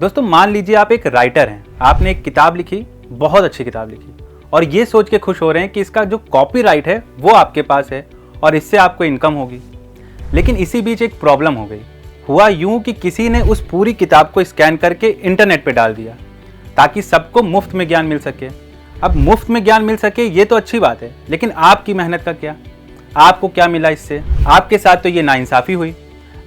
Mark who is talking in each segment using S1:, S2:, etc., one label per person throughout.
S1: दोस्तों मान लीजिए आप एक राइटर हैं, आपने एक किताब लिखी, बहुत अच्छी किताब लिखी और ये सोच के खुश हो रहे हैं कि इसका जो कॉपीराइट है वो आपके पास है और इससे आपको इनकम होगी। लेकिन इसी बीच एक प्रॉब्लम हो गई। हुआ यूं कि किसी ने उस पूरी किताब को स्कैन करके इंटरनेट पे डाल दिया ताकि सबको मुफ्त में ज्ञान मिल सके। अब मुफ्त में ज्ञान मिल सके ये तो अच्छी बात है, लेकिन आपकी मेहनत का क्या? आपको क्या मिला इससे? आपके साथ तो ये नाइंसाफ़ी हुई।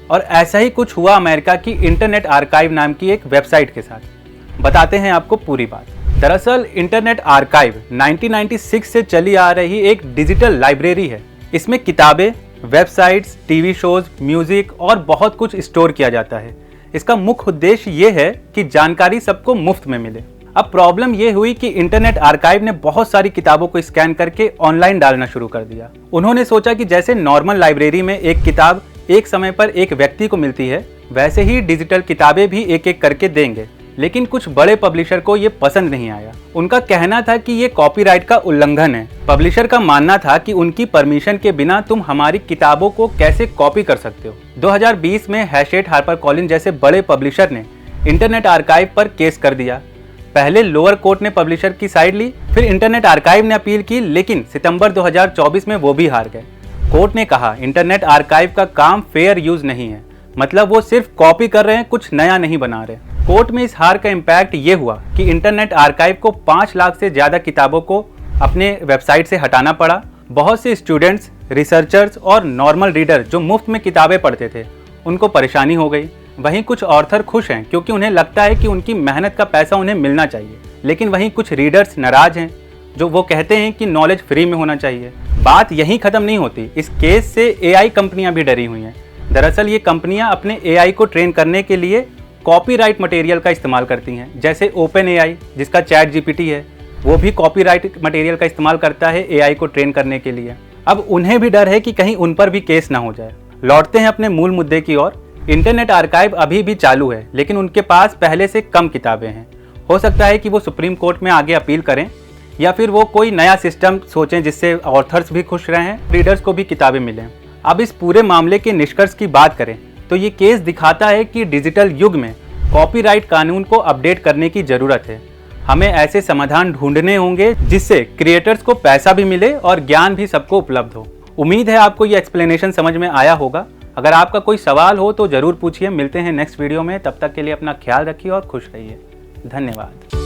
S1: और ऐसा ही कुछ हुआ अमेरिका की इंटरनेट आर्काइव नाम की एक वेबसाइट के साथ। बताते हैं आपको पूरी बात। दरअसल इंटरनेट आर्काइव 1996 से चली आ रही एक डिजिटल लाइब्रेरी है। इसमें किताबें, वेबसाइट्स, टीवी शोज, म्यूजिक और बहुत कुछ स्टोर किया जाता है। इसका मुख्य उद्देश्य ये है कि जानकारी सबको मुफ्त में मिले। अब प्रॉब्लम ये हुई कि इंटरनेट आर्काइव ने बहुत सारी किताबों को स्कैन करके ऑनलाइन डालना शुरू कर दिया। उन्होंने सोचा कि जैसे नॉर्मल लाइब्रेरी में एक किताब एक समय पर एक व्यक्ति को मिलती है, वैसे ही डिजिटल किताबें भी एक एक करके देंगे। लेकिन कुछ बड़े पब्लिशर को ये पसंद नहीं आया। उनका कहना था कि ये कॉपीराइट का उल्लंघन है। पब्लिशर का मानना था कि उनकी परमिशन के बिना तुम हमारी किताबों को कैसे कॉपी कर सकते हो। 2020 में हैशेट, हार्पर कॉलिन जैसे बड़े पब्लिशर ने इंटरनेट आर्काइव पर केस कर दिया। पहले लोअर कोर्ट ने पब्लिशर की साइड ली, फिर इंटरनेट आर्काइव ने अपील की, लेकिन सितंबर 2024 में वो भी हार गए। कोर्ट ने कहा इंटरनेट आर्काइव का काम फेयर यूज नहीं है, मतलब वो सिर्फ कॉपी कर रहे हैं, कुछ नया नहीं बना रहे। कोर्ट में इस हार का इम्पैक्ट ये हुआ कि इंटरनेट आर्काइव को 5 लाख से ज़्यादा किताबों को अपने वेबसाइट से हटाना पड़ा। बहुत से स्टूडेंट्स, रिसर्चर्स और नॉर्मल रीडर जो मुफ्त में किताबें पढ़ते थे, उनको परेशानी हो गई। वहीं कुछ ऑथर खुश हैं क्योंकि उन्हें लगता है कि उनकी मेहनत का पैसा उन्हें मिलना चाहिए। लेकिन वहीं कुछ रीडर्स नाराज हैं, जो वो कहते हैं कि नॉलेज फ्री में होना चाहिए। बात यहीं खत्म नहीं होती। इस केस से एआई कंपनियां भी डरी हुई हैं। दरअसल ये कंपनियां अपने एआई को ट्रेन करने के लिए कॉपीराइट मटेरियल का इस्तेमाल करती हैं। जैसे ओपन एआई, जिसका चैट जीपीटी है, वो भी कॉपीराइट मटेरियल का इस्तेमाल करता है एआई को ट्रेन करने के लिए। अब उन्हें भी डर है कि कहीं उन पर भी केस ना हो जाए। लौटते हैं अपने मूल मुद्दे की ओर। इंटरनेट आर्काइव अभी भी चालू है, लेकिन उनके पास पहले से कम किताबें हैं। हो सकता है कि वो सुप्रीम कोर्ट में आगे अपील करें या फिर वो कोई नया सिस्टम सोचें जिससे ऑथर्स भी खुश रहें, रीडर्स को भी किताबें मिलें। अब इस पूरे मामले के निष्कर्ष की बात करें तो ये केस दिखाता है कि डिजिटल युग में कॉपीराइट कानून को अपडेट करने की ज़रूरत है। हमें ऐसे समाधान ढूंढने होंगे जिससे क्रिएटर्स को पैसा भी मिले और ज्ञान भी सबको उपलब्ध हो। उम्मीद है आपको ये एक्सप्लेनेशन समझ में आया होगा। अगर आपका कोई सवाल हो तो ज़रूर पूछिए। मिलते हैं नेक्स्ट वीडियो में। तब तक के लिए अपना ख्याल रखिए और खुश रहिए। धन्यवाद।